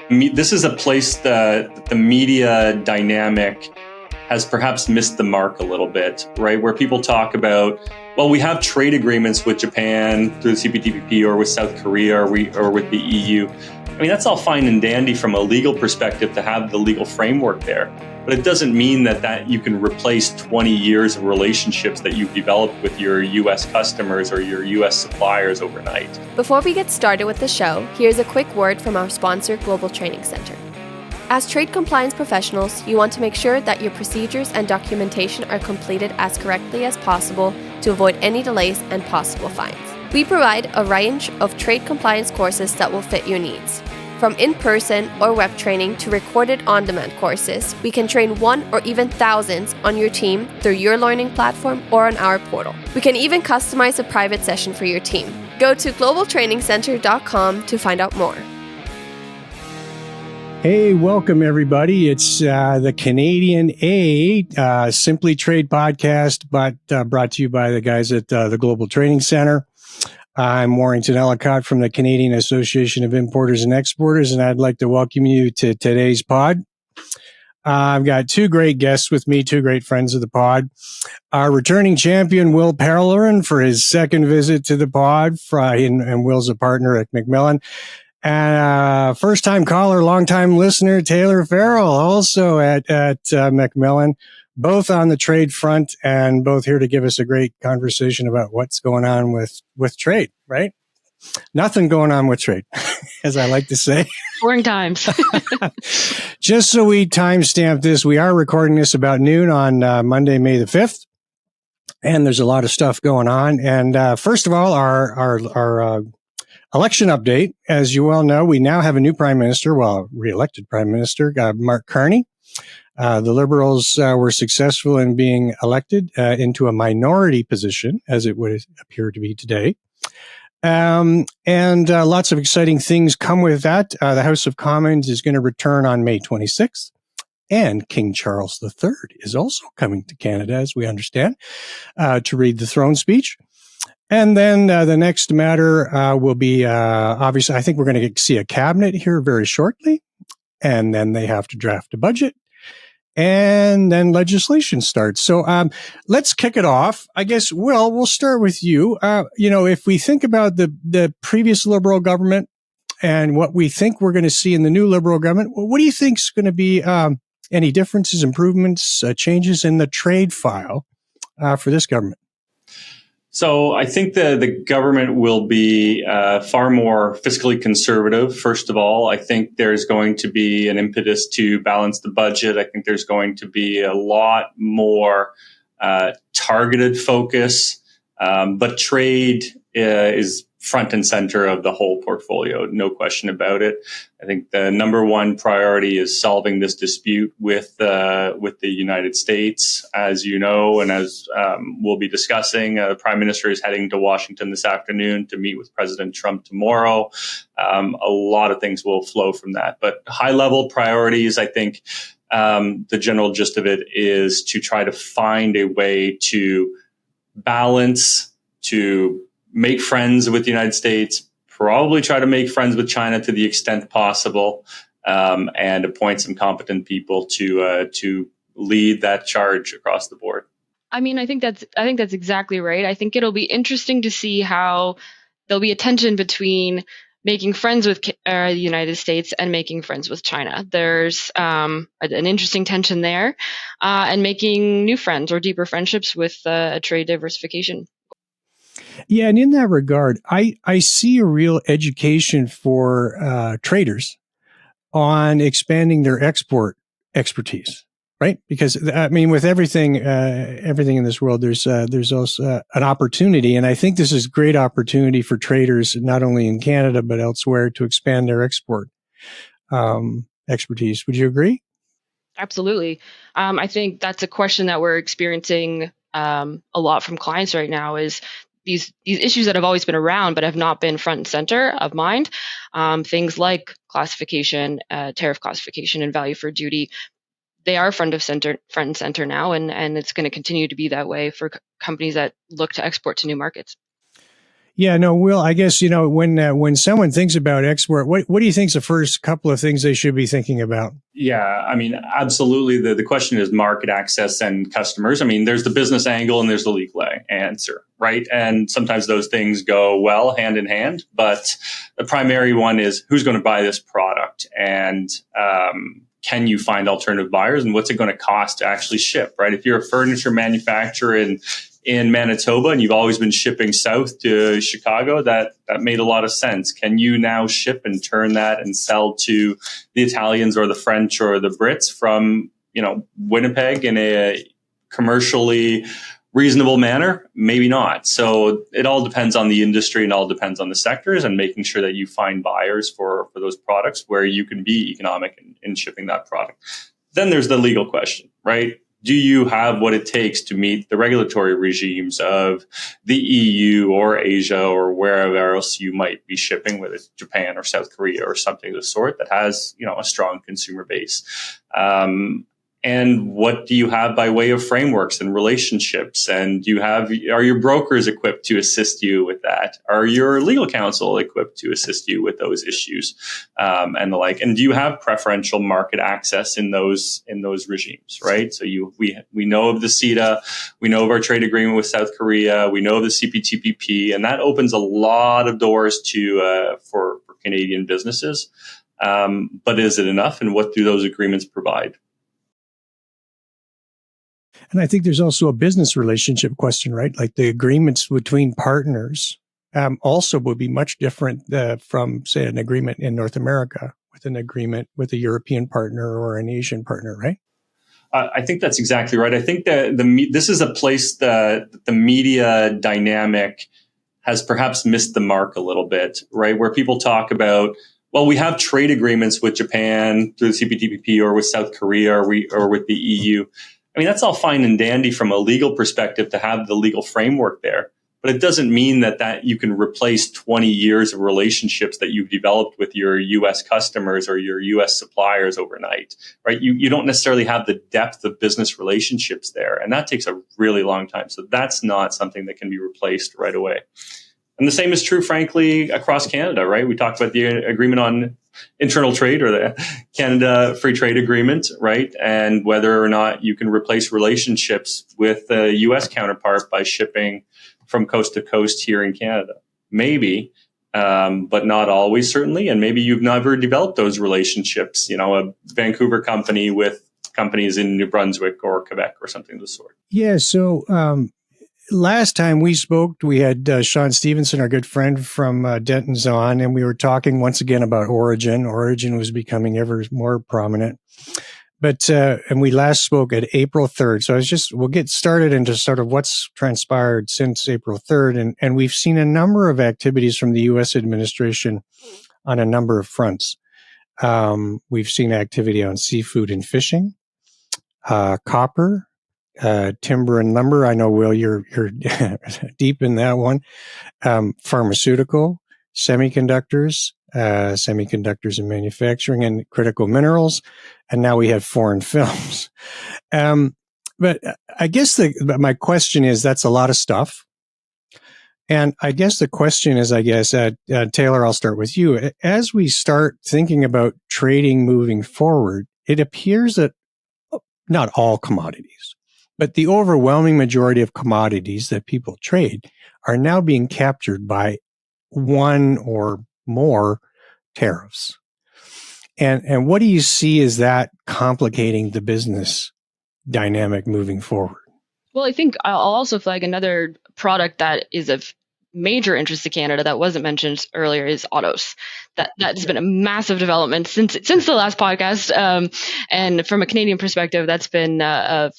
This is a place that the media dynamic has perhaps missed the mark a little bit, right? Where people talk about, well, we have trade agreements with Japan through the CPTPP or with South Korea or with the EU. I mean, that's all fine and dandy from a legal perspective to have the legal framework there. But it doesn't mean that you can replace 20 years of relationships that you've developed with your US customers or your US suppliers overnight. Before we get started with the show, here's a quick word from our sponsor, Global Training Center. As trade compliance professionals, you want to make sure that your procedures and documentation are completed as correctly as possible to avoid any delays and possible fines. We provide a range of trade compliance courses that will fit your needs. From in-person or web training to recorded on-demand courses, we can train one or even thousands on your team through your learning platform or on our portal. We can even customize a private session for your team. Go to globaltrainingcenter.com to find out more. Hey, welcome everybody. It's the Canadian Simply Trade podcast, but brought to you by the guys at the Global Training Center. I'm Warrington Ellicott from the Canadian Association of Importers and Exporters, and I'd like to welcome you to today's pod. I've got two great guests with me, two great friends of the pod. Our returning champion, Will Pellerin, for his second visit to the pod, and Will's a partner at McMillan. And first-time caller, long-time listener, Tayler Farrell, also at McMillan, both on the trade front and both here to give us a great conversation about what's going on with trade, right? Nothing going on with trade, as I like to say. Boring times. Just so we timestamp this, we are recording this about noon on Monday, May the 5th. And there's a lot of stuff going on. And first of all, our election update. As you well know, we now have a new prime minister, re-elected prime minister, Mark Carney. The Liberals were successful in being elected into a minority position, as it would appear to be today. And lots of exciting things come with that. The House of Commons is going to return on May 26th. And King Charles III is also coming to Canada, as we understand, to read the throne speech. And then the next matter will be, obviously, I think we're going to see a cabinet here very shortly. And then they have to draft a budget. And then legislation starts. So let's kick it off. I guess, Will, we'll start with you. If we think about the previous Liberal government and what we think we're going to see in the new Liberal government, what do you think is going to be any differences, improvements, changes in the trade file for this government? So I think the government will be far more fiscally conservative. First of all, I think there's going to be an impetus to balance the budget. I think there's going to be a lot more targeted focus, but trade is front and center of the whole portfolio, no question about it. I think the number one priority is solving this dispute with the United States, as you know, and as we'll be discussing. The Prime Minister is heading to Washington this afternoon to meet with President Trump tomorrow. A lot of things will flow from that, but high-level priorities, I think the general gist of it is to try to find a way to balance, to make friends with the United States, probably try to make friends with China to the extent possible, and appoint some competent people to lead that charge across the board. I mean, I think that's exactly right. I think it'll be interesting to see how there'll be a tension between making friends with the United States and making friends with China. There's an interesting tension there, and making new friends or deeper friendships with trade diversification. Yeah, and in that regard, I see a real education for traders on expanding their export expertise, right? Because I mean, with everything in this world, there's also an opportunity, and I think this is a great opportunity for traders, not only in Canada but elsewhere, to expand their export expertise. Would you agree? Absolutely. I think that's a question that we're experiencing a lot from clients right now. Is these issues that have always been around but have not been front and center of mind, things like classification, tariff classification, and value for duty, they are front and center now, and it's going to continue to be that way for companies that look to export to new markets. Yeah, no, Will, I guess, when someone thinks about export, what do you think is the first couple of things they should be thinking about? Yeah, I mean, absolutely. The question is market access and customers. I mean, there's the business angle and there's the legal answer, right? And sometimes those things go well hand in hand. But the primary one is who's going to buy this product, and can you find alternative buyers, and what's it going to cost to actually ship, right? If you're a furniture manufacturer in Manitoba and you've always been shipping south to Chicago, that made a lot of sense. Can you now ship and turn that and sell to the Italians or the French or the Brits from, Winnipeg in a commercially reasonable manner? Maybe not. So it all depends on the industry and all depends on the sectors, and making sure that you find buyers for those products where you can be economic in shipping that product. Then there's the legal question, right? Do you have what it takes to meet the regulatory regimes of the EU or Asia or wherever else you might be shipping, whether it's Japan or South Korea or something of the sort that has, a strong consumer base? And what do you have by way of frameworks and relationships? And are your brokers equipped to assist you with that? Are your legal counsel equipped to assist you with those issues, and the like? And do you have preferential market access in those regimes, right? So we know of the CETA, we know of our trade agreement with South Korea, we know of the CPTPP, and that opens a lot of doors to for Canadian businesses. But is it enough? And what do those agreements provide? And I think there's also a business relationship question, right? Like the agreements between partners also would be much different from, say, an agreement in North America with an agreement with a European partner or an Asian partner, right? I think that's exactly right. I think that this is a place that the media dynamic has perhaps missed the mark a little bit, right? Where people talk about, well, we have trade agreements with Japan through the CPTPP or with South Korea or with the EU. I mean, that's all fine and dandy from a legal perspective to have the legal framework there, but it doesn't mean that you can replace 20 years of relationships that you've developed with your U.S. customers or your U.S. suppliers overnight, right? You don't necessarily have the depth of business relationships there, and that takes a really long time. So that's not something that can be replaced right away. And the same is true, frankly, across Canada, right? We talked about the agreement on internal trade or the Canada Free Trade Agreement, right? And whether or not you can replace relationships with the U.S. counterpart by shipping from coast to coast here in Canada. Maybe, but not always, certainly. And maybe you've never developed those relationships, a Vancouver company with companies in New Brunswick or Quebec or something of the sort. Yeah, so last time we spoke, we had Sean Stevenson, our good friend from Denton's on, and we were talking once again about Origin. Origin was becoming ever more prominent. But, and we last spoke at April 3rd. So we'll get started into sort of what's transpired since April 3rd. And we've seen a number of activities from the U.S. administration on a number of fronts. We've seen activity on seafood and fishing, copper, timber and lumber. I know, Will, you're deep in that one. Pharmaceutical, semiconductors and manufacturing, and critical minerals. And now we have foreign films. But I guess my question is, that's a lot of stuff. And I guess the question is, Tayler, I'll start with you. As we start thinking about trading moving forward, it appears that not all commodities, but the overwhelming majority of commodities that people trade are now being captured by one or more tariffs. And what do you see as that complicating the business dynamic moving forward? Well, I think I'll also flag another product that is of major interest to Canada that wasn't mentioned earlier is autos. That's been a massive development since the last podcast. And from a Canadian perspective, that's been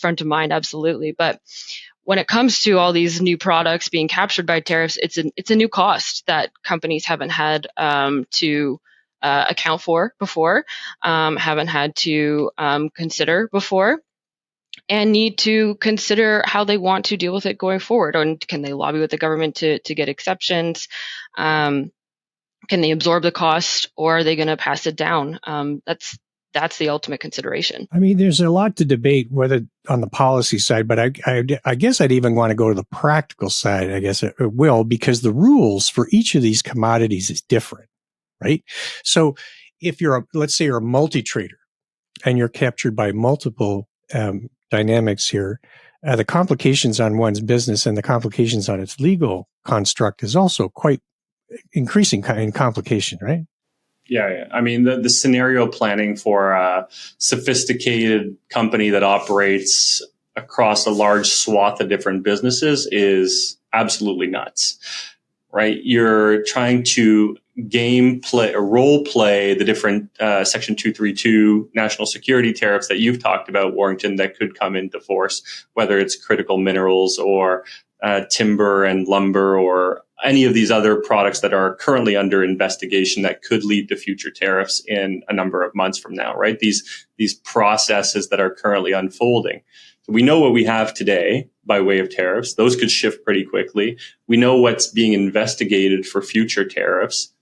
front of mind, absolutely. But when it comes to all these new products being captured by tariffs, it's a new cost that companies haven't had to account for before, haven't had to consider before, and need to consider how they want to deal with it going forward. And can they lobby with the government to get exceptions? Can they absorb the cost, or are they going to pass it down? That's that's the ultimate consideration. I mean, there's a lot to debate whether on the policy side, but I guess I'd even want to go to the practical side. I guess it will, because the rules for each of these commodities is different, right? So if let's say you're a multi-trader and you're captured by multiple dynamics here, the complications on one's business and the complications on its legal construct is also quite increasing in complication, right? Yeah. I mean, the scenario planning for a sophisticated company that operates across a large swath of different businesses is absolutely nuts, right? You're trying to role play the different Section 232 national security tariffs that you've talked about, Warrington, that could come into force, whether it's critical minerals or timber and lumber or any of these other products that are currently under investigation that could lead to future tariffs in a number of months from now, right? These processes that are currently unfolding. So we know what we have today by way of tariffs. Those could shift pretty quickly. We know what's being investigated for future tariffs.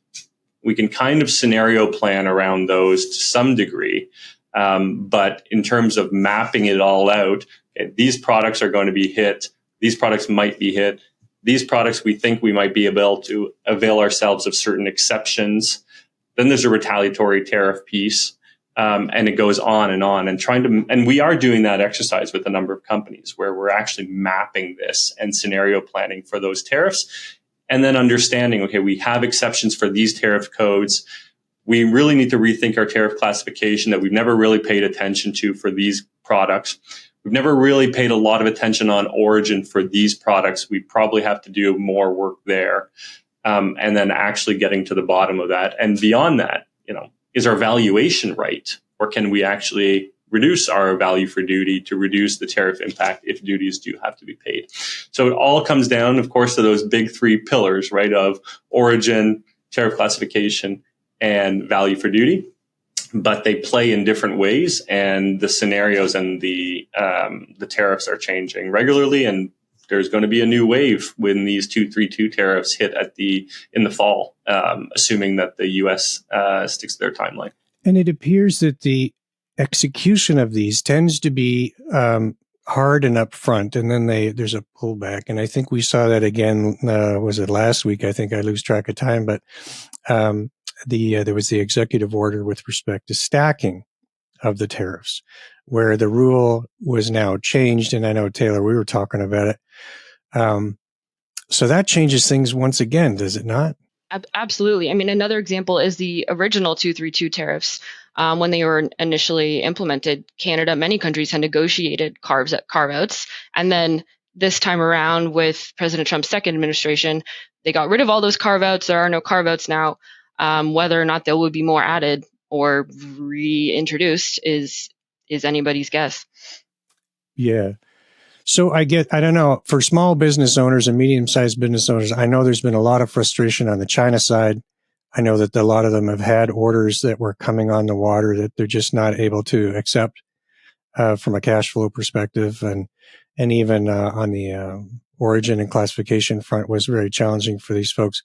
We can kind of scenario plan around those to some degree. But in terms of mapping it all out, okay, these products are going to be hit. These products might be hit. These products, we think we might be able to avail ourselves of certain exceptions. Then there's a retaliatory tariff piece, and it goes on, and we are doing that exercise with a number of companies where we're actually mapping this and scenario planning for those tariffs, and then understanding, okay, we have exceptions for these tariff codes. We really need to rethink our tariff classification that we've never really paid attention to for these products. We've never really paid a lot of attention on origin for these products. We probably have to do more work there. And then actually getting to the bottom of that. And beyond that, is our valuation right? Or can we actually reduce our value for duty to reduce the tariff impact if duties do have to be paid? So it all comes down, of course, to those big three pillars, right, of origin, tariff classification, and value for duty. But they play in different ways, and the scenarios and the tariffs are changing regularly. And there's going to be a new wave when these 232 tariffs hit in the fall, assuming that the U.S. Sticks to their timeline. And it appears that the execution of these tends to be hard and upfront, and then there's a pullback. And I think we saw that again. Was it last week? I think I lose track of time, but there was the executive order with respect to stacking of the tariffs, where the rule was now changed. And I know, Taylor, we were talking about it. So that changes things once again, does it not? Absolutely. I mean, another example is the original 232 tariffs. When they were initially implemented, Canada, many countries had negotiated carve-outs. And then this time around with President Trump's second administration, they got rid of all those carve-outs. There are no carve-outs now. Whether or not there will be more added or reintroduced is anybody's guess. Yeah. So I don't know, for small business owners and medium-sized business owners, I know there's been a lot of frustration on the China side. I know that a lot of them have had orders that were coming on the water that they're just not able to accept from a cash flow perspective. And even on the origin and classification front was very challenging for these folks.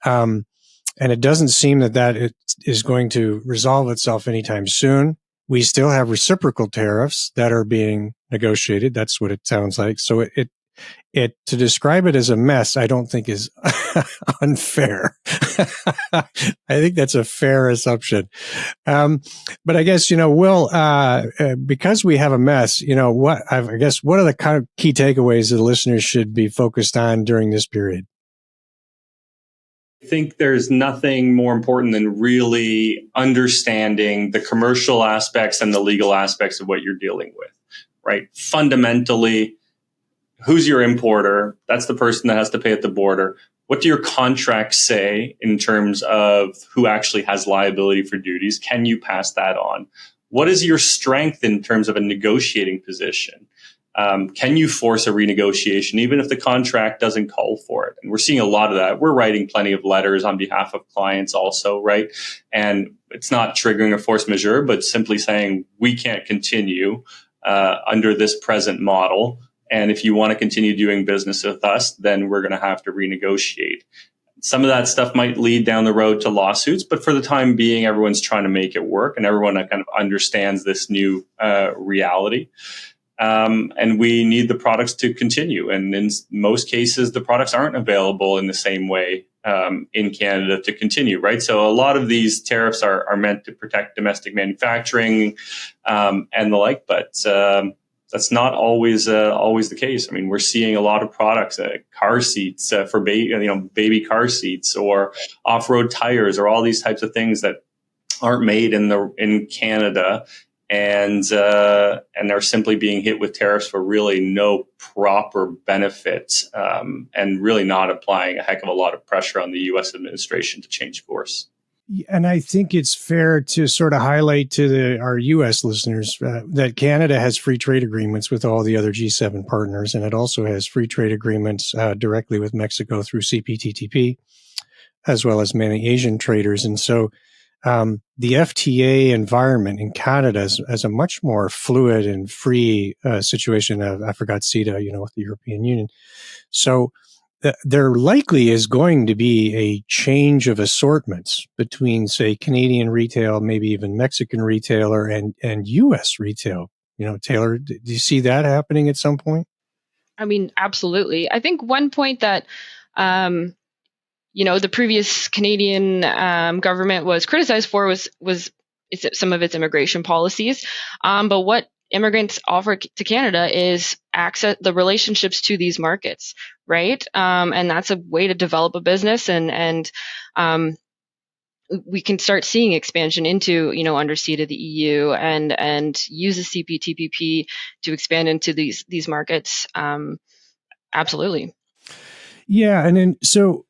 And it doesn't seem that it is going to resolve itself anytime soon. We still have reciprocal tariffs that are being negotiated. That's what it sounds like. So it to describe it as a mess, I don't think is unfair. I think that's a fair assumption. But I guess, Will, because we have a mess, what are the kind of key takeaways that the listeners should be focused on during this period? I think there's nothing more important than really understanding the commercial aspects and the legal aspects of what you're dealing with, right? Fundamentally, who's your importer? That's the person that has to pay at the border. What do your contracts say in terms of who actually has liability for duties? Can you pass that on? What is your strength in terms of a negotiating position? Can you force a renegotiation, even if the contract doesn't call for it? And we're seeing a lot of that. We're writing plenty of letters on behalf of clients also, right? And it's not triggering a force majeure, but simply saying we can't continue under this present model. And if you want to continue doing business with us, then we're going to have to renegotiate. some of that stuff might lead down the road to lawsuits, but for the time being, everyone's trying to make it work, and everyone kind of understands this new reality. And we need the products to continue. And in most cases, the products aren't available in the same way in Canada to continue, right? So a lot of these tariffs are meant to protect domestic manufacturing and the like, but that's not always the case. I mean, we're seeing a lot of products, car seats for baby car seats, or off-road tires, or all these types of things that aren't made in Canada, and are simply being hit with tariffs for really no proper benefit, and really not applying a heck of a lot of pressure on the U.S. administration to change course. And I think it's fair to sort of highlight to our U.S. listeners that Canada has free trade agreements with all the other G7 partners, and it also has free trade agreements directly with Mexico through CPTPP, as well as many Asian traders. And so the FTA environment in Canada is a much more fluid and free situation. I forgot CETA, with the European Union. So there likely is going to be a change of assortments between, say, Canadian retail, maybe even Mexican retailer, and U.S. retail. Tayler, do you see that happening at some point? I mean, absolutely. I think one point that the previous Canadian government was criticized for was some of its immigration policies. But what immigrants offer to Canada is access, the relationships to these markets, right? And that's a way to develop a business, and we can start seeing expansion into, under CETA, the EU, and use the CPTPP to expand into these markets. Absolutely. Yeah, and then so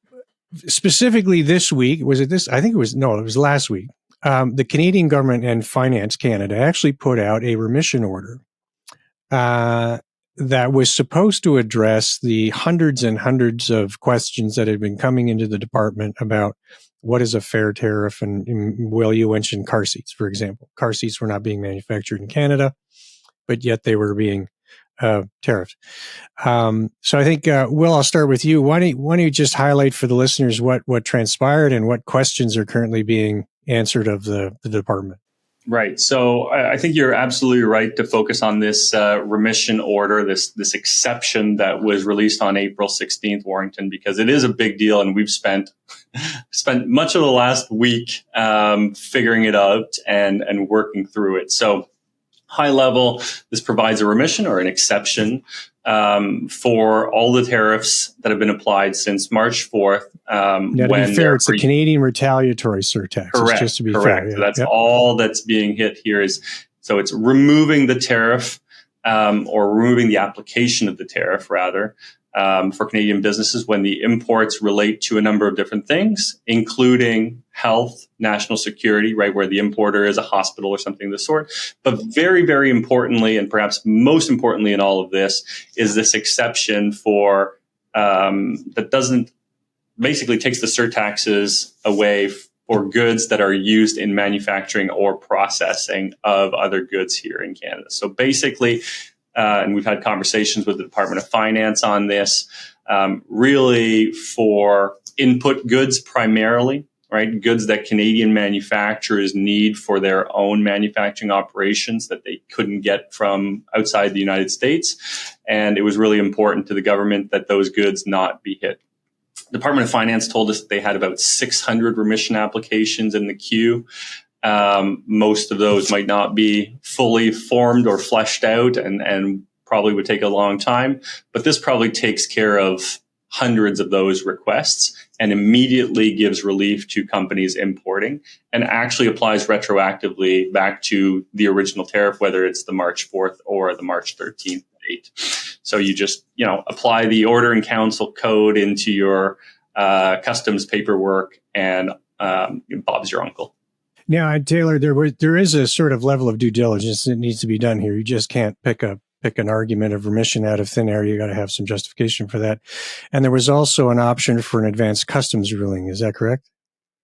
specifically this week, was it this? I think it was last week. The Canadian government and Finance Canada actually put out a remission order that was supposed to address the hundreds and hundreds of questions that had been coming into the department about what is a fair tariff. And Will, you mentioned car seats, for example. Car seats were not being manufactured in Canada, but yet they were being tariffed. So I think, Will, I'll start with you. Why don't you just highlight for the listeners what transpired and what questions are currently being answered of the department? Right. So I think you're absolutely right to focus on this remission order, this exception that was released on April 16th, Warrington, because it is a big deal, and we've spent much of the last week figuring it out and working through it. So high level, this provides a remission or an exception for all the tariffs that have been applied since March 4th. To be fair, it's the Canadian retaliatory surtax. Correct. Just to be correct. fair. Yeah. So that's all that's being hit here so it's removing the tariff or removing the application of the tariff, rather, for Canadian businesses when the imports relate to a number of different things, including health, national security, right, where the importer is a hospital or something of the sort. But very, very importantly, and perhaps most importantly in all of this, is this exception for that doesn't basically takes the surtaxes away for goods that are used in manufacturing or processing of other goods here in Canada. So basically, and we've had conversations with the Department of Finance on this, really for input goods primarily, right? Goods that Canadian manufacturers need for their own manufacturing operations that they couldn't get from outside the United States. And it was really important to the government that those goods not be hit. Department of Finance told us that they had about 600 remission applications in the queue. Most of those might not be fully formed or fleshed out and probably would take a long time. But this probably takes care of hundreds of those requests and immediately gives relief to companies importing and actually applies retroactively back to the original tariff, whether it's the March 4th or the March 13th date. So you just, apply the order in council code into your customs paperwork and Bob's your uncle. Now, Tayler, there is a sort of level of due diligence that needs to be done here. You just can't pick an argument of remission out of thin air. You got to have some justification for that. And there was also an option for an advanced customs ruling. Is that correct?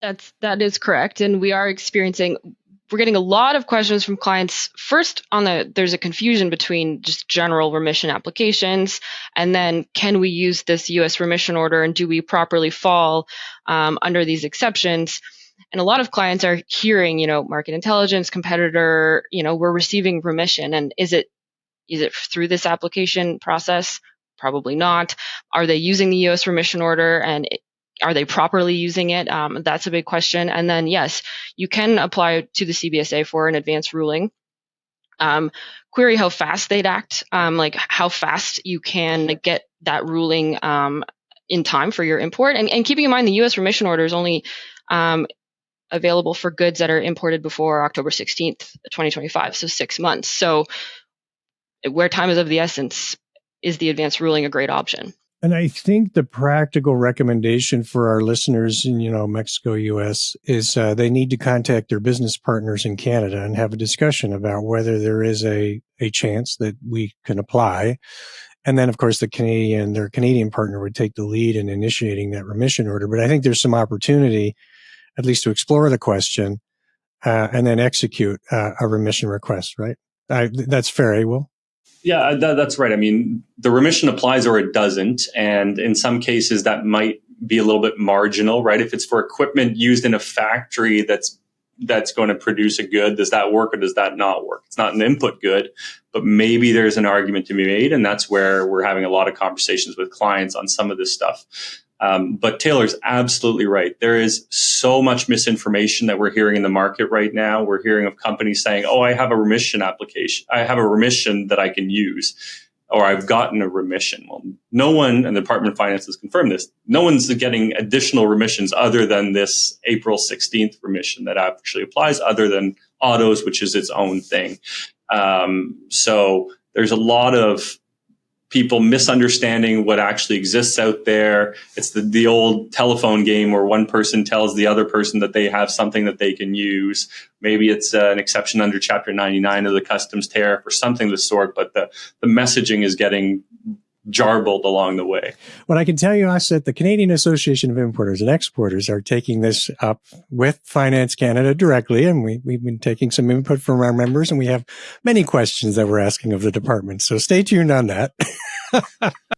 That is correct. And we're we're getting a lot of questions from clients. First, there's a confusion between just general remission applications, and then can we use this U.S. remission order, and do we properly fall under these exceptions? And a lot of clients are hearing, market intelligence, competitor, we're receiving remission, and is it through this application process? Probably not. Are they using the U.S. remission order, and are they properly using it? That's a big question. And then, yes, you can apply to the CBSA for an advance ruling. Query how fast they'd act, like how fast you can get that ruling in time for your import. And keeping in mind, the U.S. remission order is only available for goods that are imported before October 16th, 2025, so 6 months. So where time is of the essence, is the advance ruling a great option? And I think the practical recommendation for our listeners in, Mexico, U.S. is they need to contact their business partners in Canada and have a discussion about whether there is a chance that we can apply. And then, of course, their Canadian partner would take the lead in initiating that remission order. But I think there's some opportunity, at least to explore the question and then execute a remission request, right? That's fair, Will? Yeah, that's right. I mean, the remission applies or it doesn't. And in some cases, that might be a little bit marginal, right? If it's for equipment used in a factory that's going to produce a good, does that work or does that not work? It's not an input good, but maybe there's an argument to be made. And that's where we're having a lot of conversations with clients on some of this stuff. But Taylor's absolutely right. There is so much misinformation that we're hearing in the market right now. We're hearing of companies saying, oh, I have a remission application. I have a remission that I can use, or I've gotten a remission. Well, no one, and the Department of Finance has confirmed this, no one's getting additional remissions other than this April 16th remission that actually applies, other than autos, which is its own thing. So there's a lot of people misunderstanding what actually exists out there. It's the old telephone game where one person tells the other person that they have something that they can use. Maybe it's an exception under Chapter 99 of the customs tariff or something of the sort, but the messaging is getting jarbled along the way. Well, I can tell you, us at the Canadian Association of Importers and Exporters are taking this up with Finance Canada directly, and we've been taking some input from our members, and we have many questions that we're asking of the department. So stay tuned on that.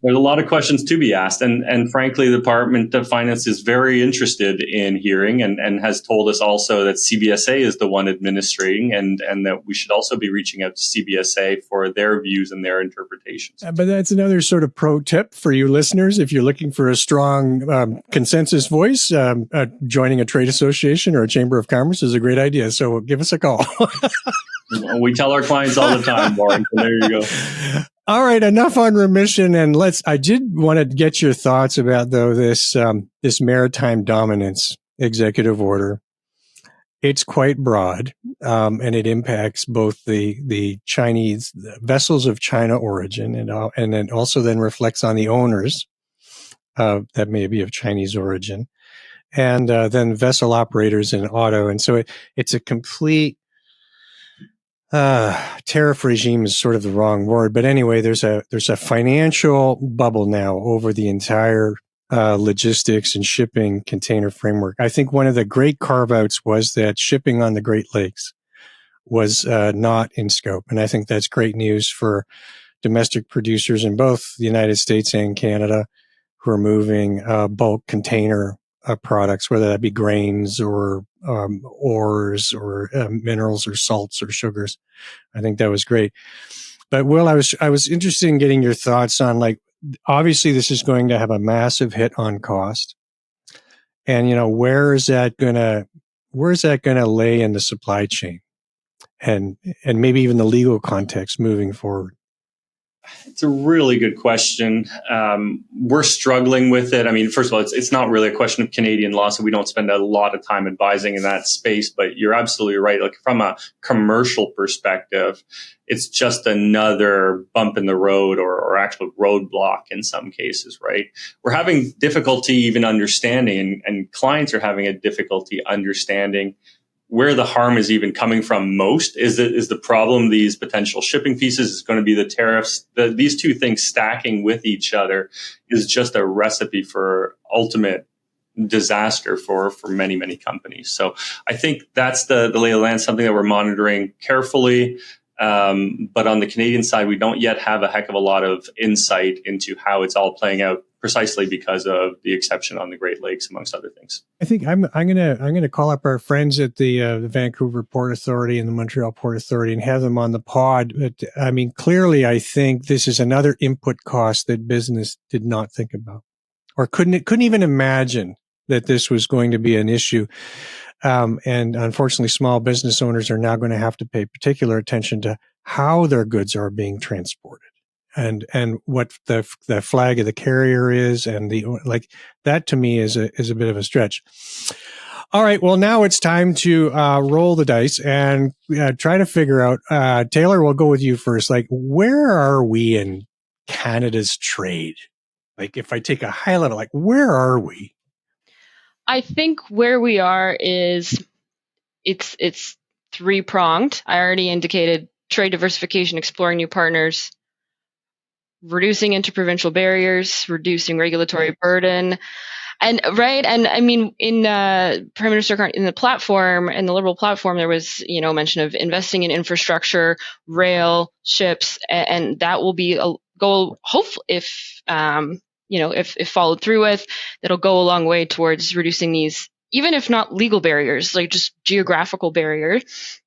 There's a lot of questions to be asked. And frankly, the Department of Finance is very interested in hearing and has told us also that CBSA is the one administrating and that we should also be reaching out to CBSA for their views and their interpretations. But that's another sort of pro tip for you listeners. If you're looking for a strong consensus voice, joining a trade association or a chamber of commerce is a great idea. So give us a call. We tell our clients all the time, Warren. So there you go. All right, enough on remission, and I did want to get your thoughts about this maritime dominance executive order. It's quite broad, and it impacts both the Chinese vessels of China origin, and it also then reflects on the owners that may be of Chinese origin, and then vessel operators in auto, and so it's a complete. Tariff regime is sort of the wrong word, but anyway, there's a financial bubble now over the entire logistics and shipping container framework. I think one of the great carve-outs was that shipping on the Great Lakes was not in scope, and I think that's great news for domestic producers in both the United States and Canada who are moving bulk container products, whether that be grains or ores or minerals or salts or sugars. I think that was great. But Will, I was interested in getting your thoughts on, like, obviously this is going to have a massive hit on cost, and where is that gonna lay in the supply chain, and maybe even the legal context moving forward. It's a really good question. We're struggling with it. I mean, first of all, it's not really a question of Canadian law, so we don't spend a lot of time advising in that space. But you're absolutely right. Like, from a commercial perspective, it's just another bump in the road or actual roadblock in some cases, right? We're having difficulty even understanding, and clients are having a difficulty understanding where the harm is even coming from most. Is the problem these potential shipping pieces? Is going to be the tariffs? These two things stacking with each other is just a recipe for ultimate disaster for many companies. So I think that's the lay of the land, something that we're monitoring carefully. But on the Canadian side, we don't yet have a heck of a lot of insight into how it's all playing out, precisely because of the exception on the Great Lakes, amongst other things. I think I'm gonna call up our friends at the Vancouver Port Authority and the Montreal Port Authority and have them on the pod. But I mean, clearly, I think this is another input cost that business did not think about, or couldn't even imagine that this was going to be an issue. And unfortunately, small business owners are now going to have to pay particular attention to how their goods are being transported. And what the flag of the carrier is, and that to me is a bit of a stretch. All right, well now it's time to roll the dice and try to figure out. Tayler, we'll go with you first. Like, where are we in Canada's trade? Like, if I take a high level, like, where are we? I think where we are is it's three-pronged. I already indicated trade diversification, exploring new partners, reducing interprovincial barriers, reducing regulatory burden. And I mean, in Prime Minister Carney, in the platform, in the Liberal platform, there was, mention of investing in infrastructure, rail, ships, and that will be a goal, hopefully, if followed through with, that'll go a long way towards reducing these, even if not legal barriers, like just geographical barriers.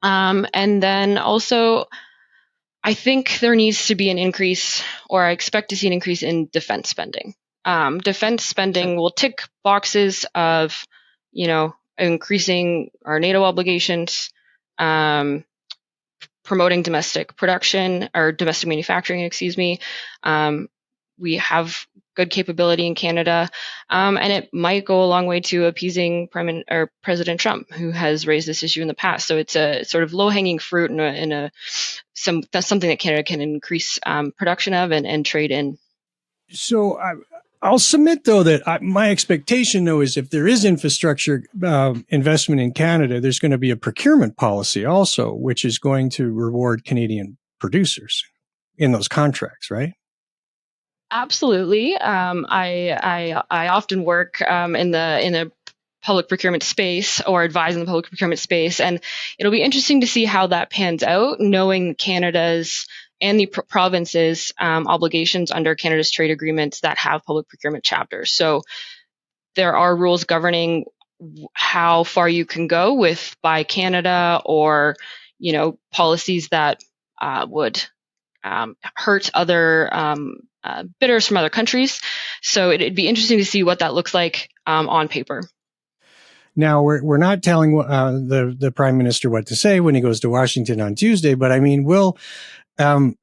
And then also, I think there needs to be an increase, or I expect to see an increase in defense spending. Defense spending will tick boxes of, increasing our NATO obligations, promoting domestic production or domestic manufacturing, we have good capability in Canada, and it might go a long way to appeasing President Trump, who has raised this issue in the past. So it's a sort of low-hanging fruit, that's something that Canada can increase production of and trade in. So I'll submit, though, that my expectation, though, is if there is infrastructure investment in Canada, there's going to be a procurement policy also, which is going to reward Canadian producers in those contracts, right? Absolutely. I often work in the public procurement space, or advise in the public procurement space, and it'll be interesting to see how that pans out, knowing Canada's and the province's obligations under Canada's trade agreements that have public procurement chapters. So there are rules governing how far you can go with Buy Canada, or policies that would hurt other bidders from other countries. So it'd be interesting to see what that looks like on paper. Now, we're not telling the Prime Minister what to say when he goes to Washington on Tuesday, but I mean,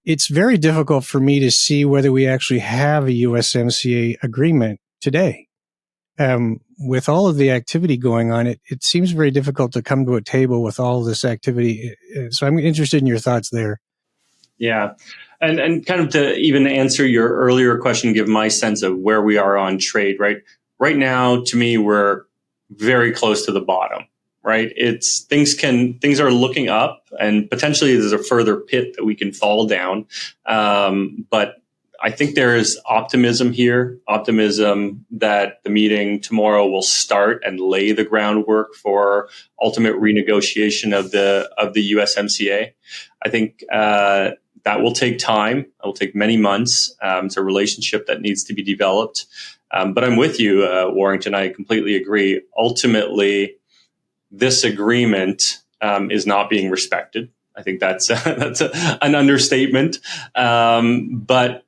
it's very difficult for me to see whether we actually have a USMCA agreement today. With all of the activity going on, it seems very difficult to come to a table with all of this activity. So I'm interested in your thoughts there. Yeah. And kind of to even answer your earlier question, give my sense of where we are on trade, right? Right now, to me, we're very close to the bottom, right? Things are looking up, and potentially there's a further pit that we can fall down. But I think there is optimism here, that the meeting tomorrow will start and lay the groundwork for ultimate renegotiation of the USMCA. I think that will take time. It will take many months. It's a relationship that needs to be developed. But I'm with you, Warrington. I completely agree. Ultimately, this agreement is not being respected. I think that's an understatement. But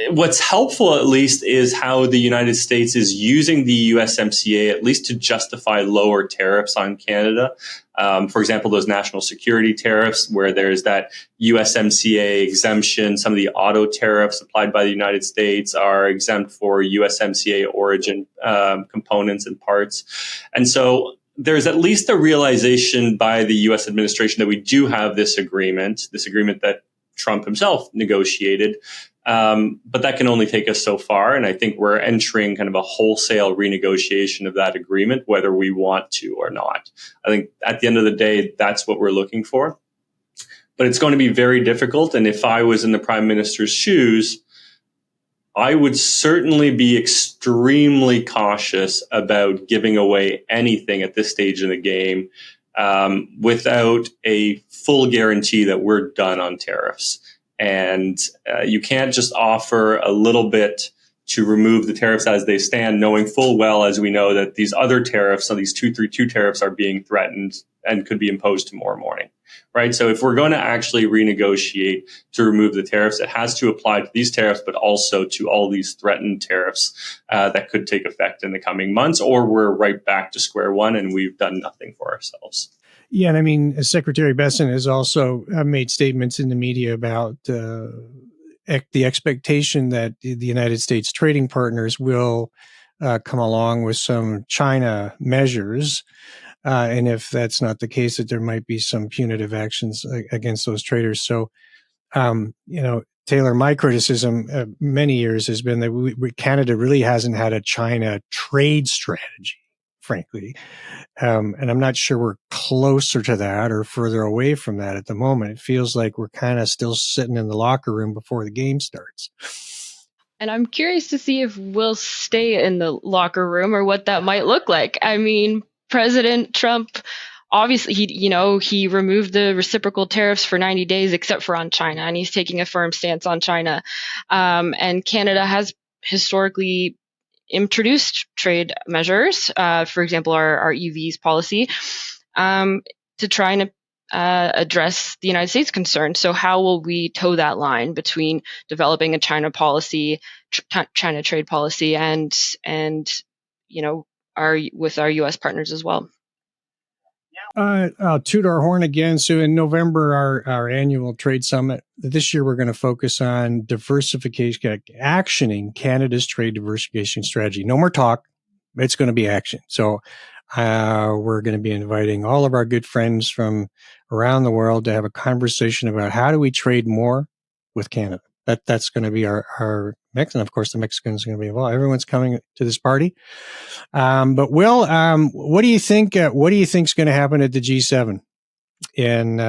what's helpful, at least, is how the United States is using the USMCA, at least to justify lower tariffs on Canada. For example, those national security tariffs, where there's that USMCA exemption. Some of the auto tariffs applied by the United States are exempt for USMCA origin components and parts. And so there's at least a realization by the U.S. administration that we do have this agreement that Trump himself negotiated. But that can only take us so far. And I think we're entering kind of a wholesale renegotiation of that agreement, whether we want to or not. I think at the end of the day, that's what we're looking for. But it's going to be very difficult. And if I was in the Prime Minister's shoes, I would certainly be extremely cautious about giving away anything at this stage in the game without a full guarantee that we're done on tariffs. And you can't just offer a little bit to remove the tariffs as they stand, knowing full well, as we know, that these other tariffs, so these 232 tariffs, are being threatened and could be imposed tomorrow morning, right? So if we're going to actually renegotiate to remove the tariffs, it has to apply to these tariffs, but also to all these threatened tariffs that could take effect in the coming months, or we're right back to square one and we've done nothing for ourselves. Yeah, and I mean, Secretary Besson has also made statements in the media about the expectation that the United States trading partners will come along with some China measures. And if that's not the case, that there might be some punitive actions against those traders. So, Tayler, my criticism many years has been that Canada really hasn't had a China trade strategy, frankly. And I'm not sure we're closer to that or further away from that at the moment. It feels like we're kind of still sitting in the locker room before the game starts. And I'm curious to see if we'll stay in the locker room or what that might look like. I mean, President Trump, obviously, he removed the reciprocal tariffs for 90 days, except for on China, and he's taking a firm stance on China. And Canada has historically introduced trade measures, for example, our EVs policy, to try and address the United States concerns. So how will we toe that line between developing a China policy, China trade policy, and with our U.S. partners as well? I'll toot our horn again. So in November, our annual trade summit, this year we're going to focus on diversification, actioning Canada's trade diversification strategy. No more talk. It's going to be action. So we're going to be inviting all of our good friends from around the world to have a conversation about how do we trade more with Canada. That's going to be our mix. And of course, the Mexicans are going to be involved. Everyone's coming to this party. But Will, what do you think? What do you think's going to happen at the G7? And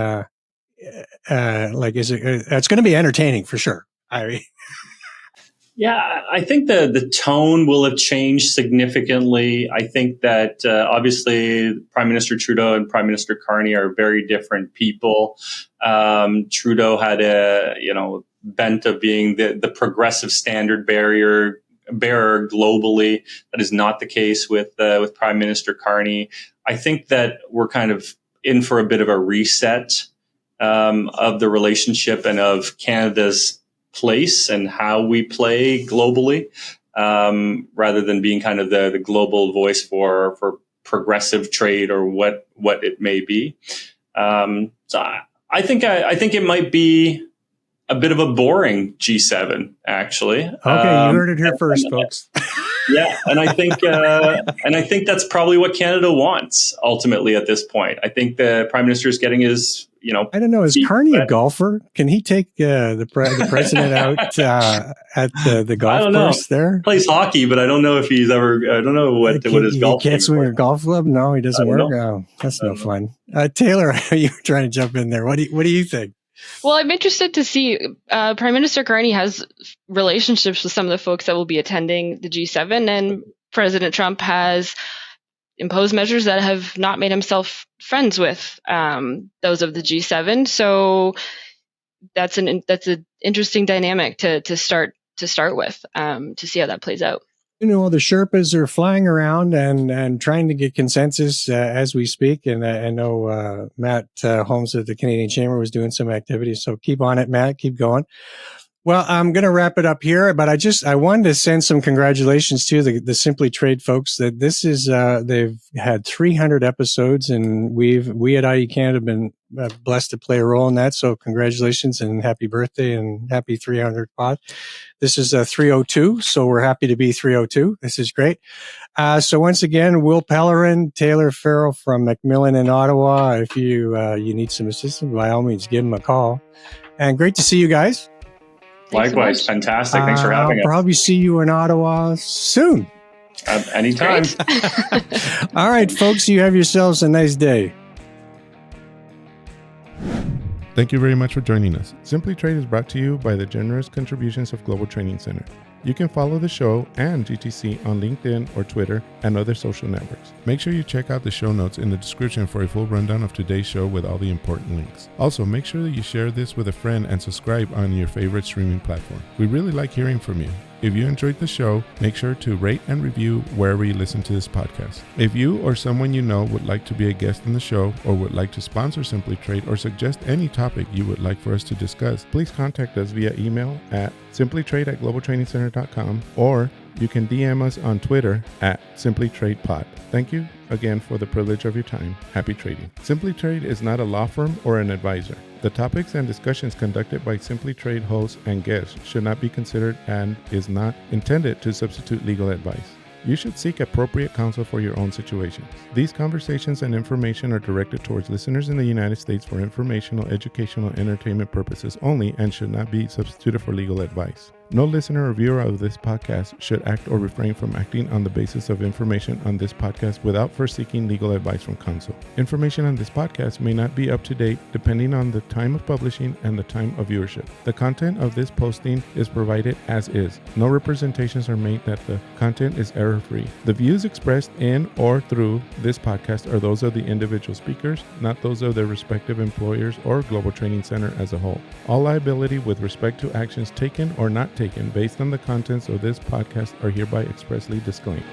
it's going to be entertaining for sure. Yeah, I think the tone will have changed significantly. I think that obviously Prime Minister Trudeau and Prime Minister Carney are very different people. Trudeau had a bent of being the progressive standard bearer globally. That is not the case with Prime Minister Carney. I think that we're kind of in for a bit of a reset of the relationship and of Canada's place and how we play globally, rather than being kind of the global voice for progressive trade or what it may be. So I think it might be a bit of a boring G7, actually. Okay, you heard it here first, folks. Yeah, and I think that's probably what Canada wants ultimately at this point. I think the Prime Minister is getting his, I don't know. Is Carney a golfer? Can he take the president out at the golf course there? He plays hockey, but I don't know if he's ever. I don't know what his golf. He can't swing a golf club. No, he doesn't work. Oh, that's no fun. Tayler, you were trying to jump in there. What do you think? Well, I'm interested to see. Prime Minister Carney has relationships with some of the folks that will be attending the G7, and President Trump has imposed measures that have not made himself friends with those of the G7. So that's an interesting dynamic to start with, to see how that plays out. The Sherpas are flying around and trying to get consensus as we speak. And I know Matt Holmes of the Canadian Chamber was doing some activities. So keep on it, Matt. Keep going. Well, I'm going to wrap it up here, but I wanted to send some congratulations to the Simply Trade folks. That this is they've had 300 episodes, and we at IE Canada have been blessed to play a role in that. So congratulations and happy birthday and happy 300th pod. This is 302, so we're happy to be 302. This is great. So once again, Will Pellerin, Tayler, Farrell from McMillan in Ottawa. If you need some assistance, by all means, give them a call. And great to see you guys. Likewise. So fantastic. Thanks for having us. I'll probably see you in Ottawa soon. Anytime. All right, folks, you have yourselves a nice day. Thank you very much for joining us. Simply Trade is brought to you by the generous contributions of Global Training Center. You can follow the show and GTC on LinkedIn or Twitter and other social networks. Make sure you check out the show notes in the description for a full rundown of today's show with all the important links. Also, make sure that you share this with a friend and subscribe on your favorite streaming platform. We really like hearing from you. If you enjoyed the show, make sure to rate and review wherever you listen to this podcast. If you or someone you know would like to be a guest on the show or would like to sponsor Simply Trade or suggest any topic you would like for us to discuss, please contact us via email at simplytrade@globaltrainingcenter.com, or you can DM us on Twitter at simplytradepod. Thank you again for the privilege of your time. Happy trading. Simply Trade is not a law firm or an advisor. The topics and discussions conducted by Simply Trade hosts and guests should not be considered and is not intended to substitute legal advice. You should seek appropriate counsel for your own situations. These conversations and information are directed towards listeners in the United States for informational, educational, and entertainment purposes only and should not be substituted for legal advice. No listener or viewer of this podcast should act or refrain from acting on the basis of information on this podcast without first seeking legal advice from counsel. Information on this podcast may not be up to date depending on the time of publishing and the time of viewership. The content of this posting is provided as is. No representations are made that the content is error-free. The views expressed in or through this podcast are those of the individual speakers, not those of their respective employers or Global Training Center as a whole. All liability with respect to actions taken or not taken based on the contents of this podcast are hereby expressly disclaimed.